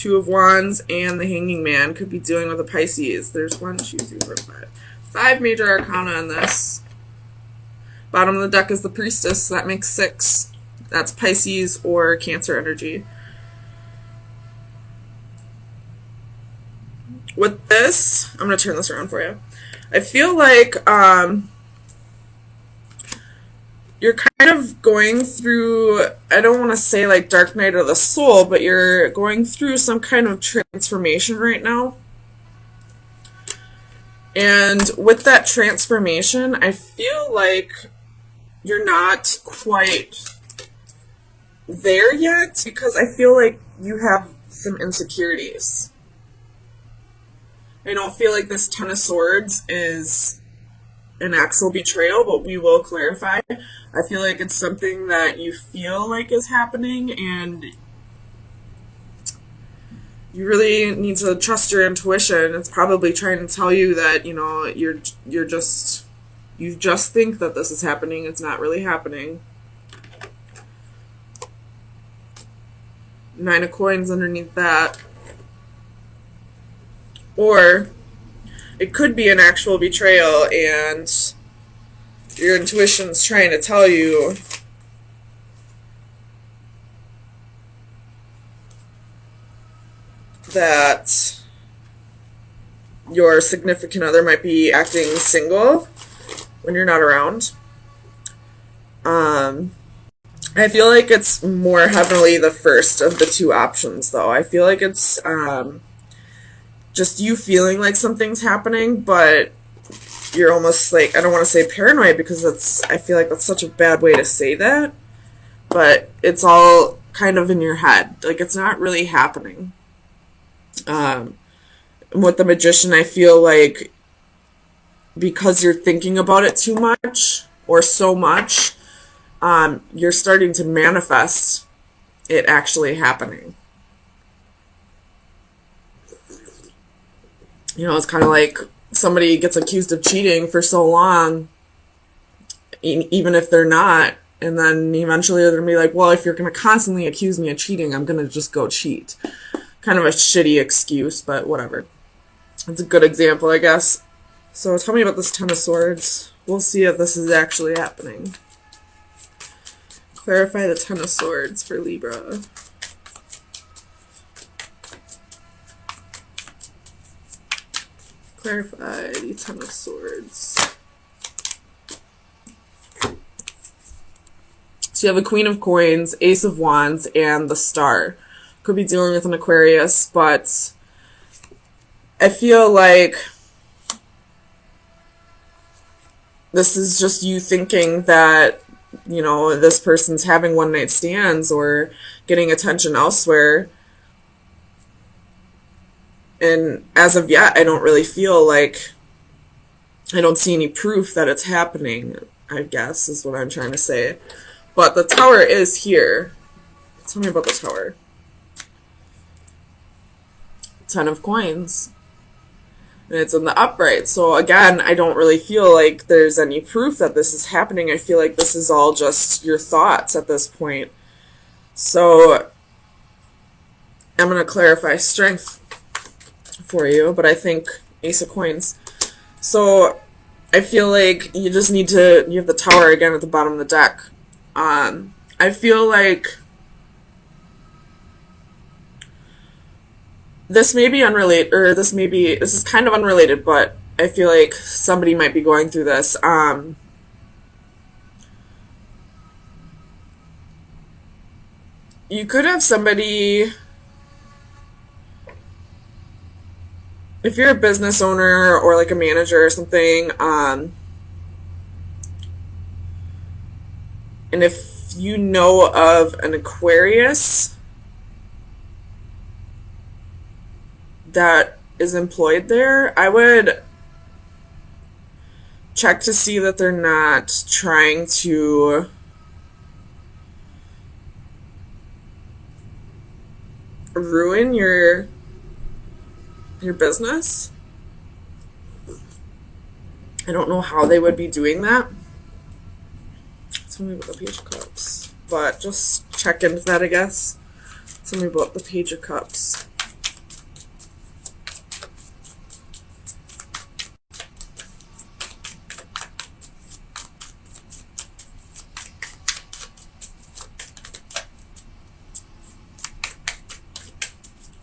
Two of Wands, and the Hanging Man. Could be dealing with a Pisces. There's 1, 2, 3, 4, 5. 5 major arcana on this. Bottom of the deck is the Priestess, so that makes 6. That's Pisces or Cancer energy. With this, I'm going to turn this around for you. I feel like you're kind of going through, I don't want to say like dark night of the soul, but you're going through some kind of transformation right now. And with that transformation, I feel like you're not quite there yet, because I feel like you have some insecurities. I don't feel like this Ten of Swords is an actual betrayal, but we will clarify. I feel like it's something that you feel like is happening, and you really need to trust your intuition. It's probably trying to tell you that, you know, you just think that this is happening. It's not really happening. 9 of Coins underneath that. Or it could be an actual betrayal, and your intuition's trying to tell you that your significant other might be acting single when you're not around. I feel like it's more heavily the first of the two options, though. I feel like it's just you feeling like something's happening, but you're almost like, I don't want to say paranoid, because I feel like that's such a bad way to say that, but it's all kind of in your head. Like, it's not really happening. With the Magician, I feel like because you're thinking about it too much or so much, you're starting to manifest it actually happening. You know, it's kind of like somebody gets accused of cheating for so long, even if they're not, and then eventually they're going to be like, well, if you're going to constantly accuse me of cheating, I'm going to just go cheat. Kind of a shitty excuse, but whatever. It's a good example, I guess. So tell me about this Ten of Swords. We'll see if this is actually happening. Clarify the Ten of Swords for Libra. Clarify the Ten of Swords. So you have a Queen of Coins, Ace of Wands, and the Star. Could be dealing with an Aquarius, but I feel like this is just you thinking that, you know, this person's having one-night stands or getting attention elsewhere. And as of yet, I don't really feel like, I don't see any proof that it's happening, I guess, is what I'm trying to say. But the Tower is here. Tell me about the Tower. 10 of Coins. And it's in the upright. So again, I don't really feel like there's any proof that this is happening. I feel like this is all just your thoughts at this point. So I'm going to clarify Strength for you, but I think Ace of Coins. So I feel like you just need to, you have the Tower again at the bottom of the deck. I feel like this may be unrelated, or this is kind of unrelated, but I feel like somebody might be going through this. You could have somebody, if you're a business owner or like a manager or something, and if you know of an Aquarius that is employed there, I would check to see that they're not trying to ruin your business. I don't know how they would be doing that. Tell me about the Page of Cups. But just check into that, I guess. Tell me about the Page of Cups.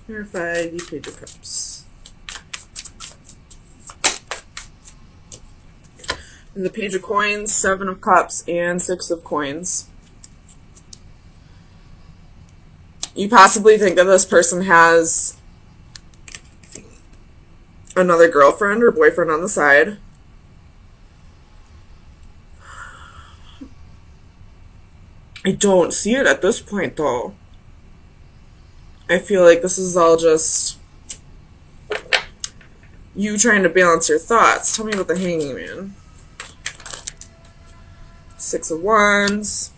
Clarify the Page of Cups. And the Page of Coins, 7 of Cups, and 6 of Coins. You possibly think that this person has another girlfriend or boyfriend on the side. I don't see it at this point, though. I feel like this is all just you trying to balance your thoughts. Tell me about the Hanging Man. 6 of Wands,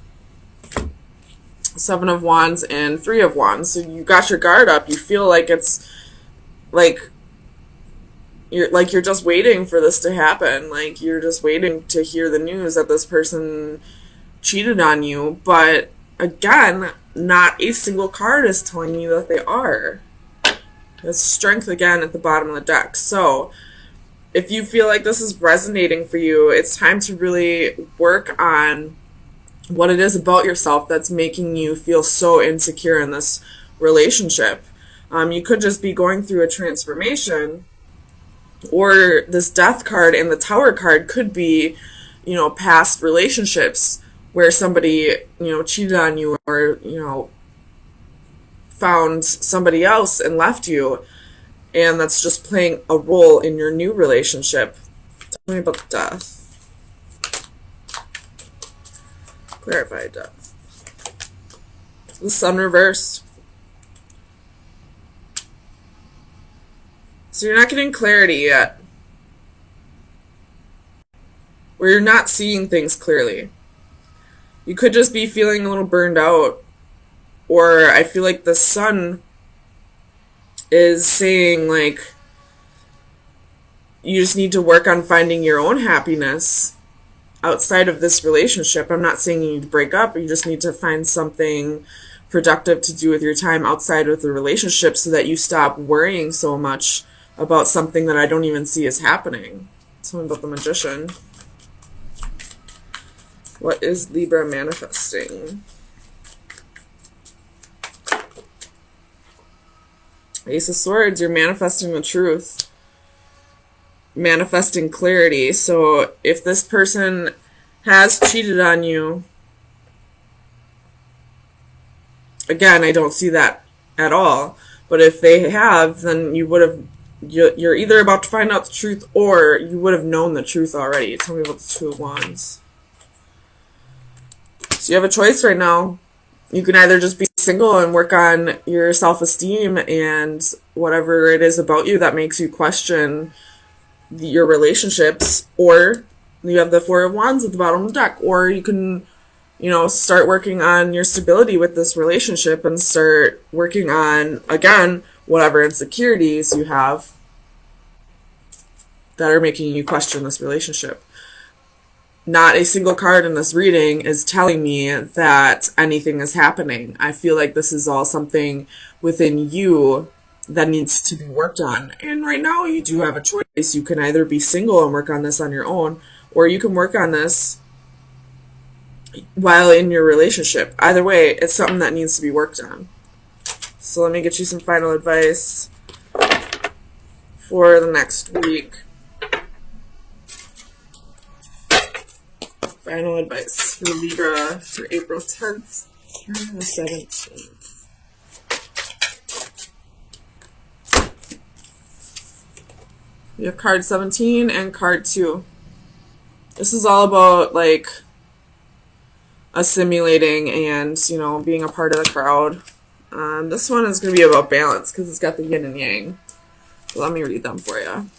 7 of Wands, and 3 of Wands. So you got your guard up. You feel like it's you're just waiting for this to happen. Like you're just waiting to hear the news that this person cheated on you. But again, not a single card is telling you that they are. There's Strength again at the bottom of the deck. So if you feel like this is resonating for you, it's time to really work on what it is about yourself that's making you feel so insecure in this relationship. You could just be going through a transformation, or this Death card and the Tower card could be, past relationships where somebody, cheated on you, or, found somebody else and left you. And that's just playing a role in your new relationship. Tell me about the Death. Clarify Death. The Sun reversed. So you're not getting clarity yet. Or you're not seeing things clearly. You could just be feeling a little burned out. Or I feel like the Sun is saying, like, you just need to work on finding your own happiness outside of this relationship. I'm not saying you need to break up. You just need to find something productive to do with your time outside of the relationship so that you stop worrying so much about something that I don't even see as happening. Tell me about the Magician. What is Libra manifesting? Ace of Swords, you're manifesting the truth. Manifesting clarity. So if this person has cheated on you, again, I don't see that at all. But if they have, then you're either about to find out the truth, or you would have known the truth already. Tell me about the Two of Wands. So you have a choice right now. You can either just be single and work on your self-esteem and whatever it is about you that makes you question your relationships, or you have the Four of Wands at the bottom of the deck, or you can, start working on your stability with this relationship and start working on, again, whatever insecurities you have that are making you question this relationship. Not a single card in this reading is telling me that anything is happening. I feel like this is all something within you that needs to be worked on. And right now you do have a choice. You can either be single and work on this on your own, or you can work on this while in your relationship. Either way, it's something that needs to be worked on. So let me get you some final advice for the next week. Final advice for Libra for April 10th through the 17th. We have card 17 and card 2. This is all about, like, assimilating and, being a part of the crowd. This one is going to be about balance because it's got the yin and yang. So let me read them for you.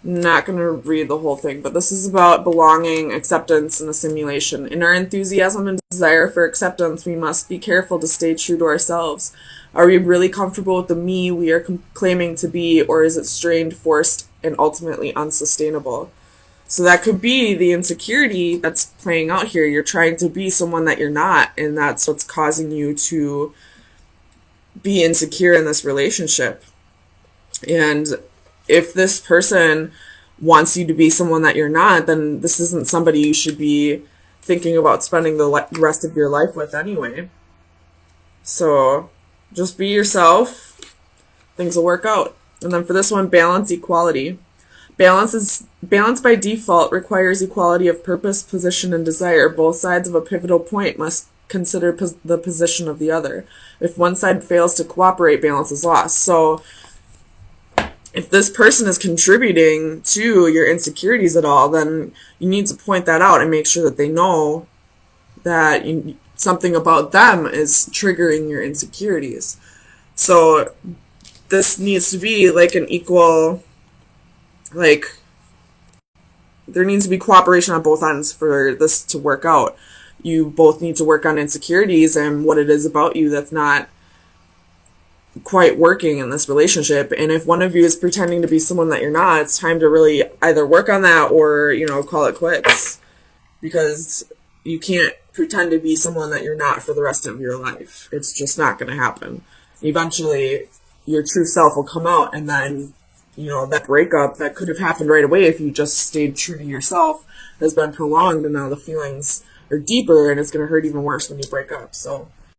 Not going to read the whole thing, but this is about belonging, acceptance, and assimilation. In our enthusiasm and desire for acceptance, we must be careful to stay true to ourselves. Are we really comfortable with the me we are claiming to be, or is it strained, forced, and ultimately unsustainable? So that could be the insecurity that's playing out here. You're trying to be someone that you're not, and that's what's causing you to be insecure in this relationship. And if this person wants you to be someone that you're not, then this isn't somebody you should be thinking about spending the rest of your life with anyway. So just be yourself. Things will work out. And then for this one, balance, equality. Balance by default requires equality of purpose, position, and desire. Both sides of a pivotal point must consider the position of the other. If one side fails to cooperate, balance is lost. So if this person is contributing to your insecurities at all, then you need to point that out and make sure that they know that something about them is triggering your insecurities. So this needs to be like an equal, like, there needs to be cooperation on both ends for this to work out. You both need to work on insecurities and what it is about you that's not quite working in this relationship. And if one of you is pretending to be someone that you're not, it's time to really either work on that or, call it quits. Because you can't pretend to be someone that you're not for the rest of your life. It's just not going to happen. Eventually, your true self will come out, and then, that breakup that could have happened right away if you just stayed true to yourself has been prolonged, and now the feelings are deeper, and it's going to hurt even worse when you break up. So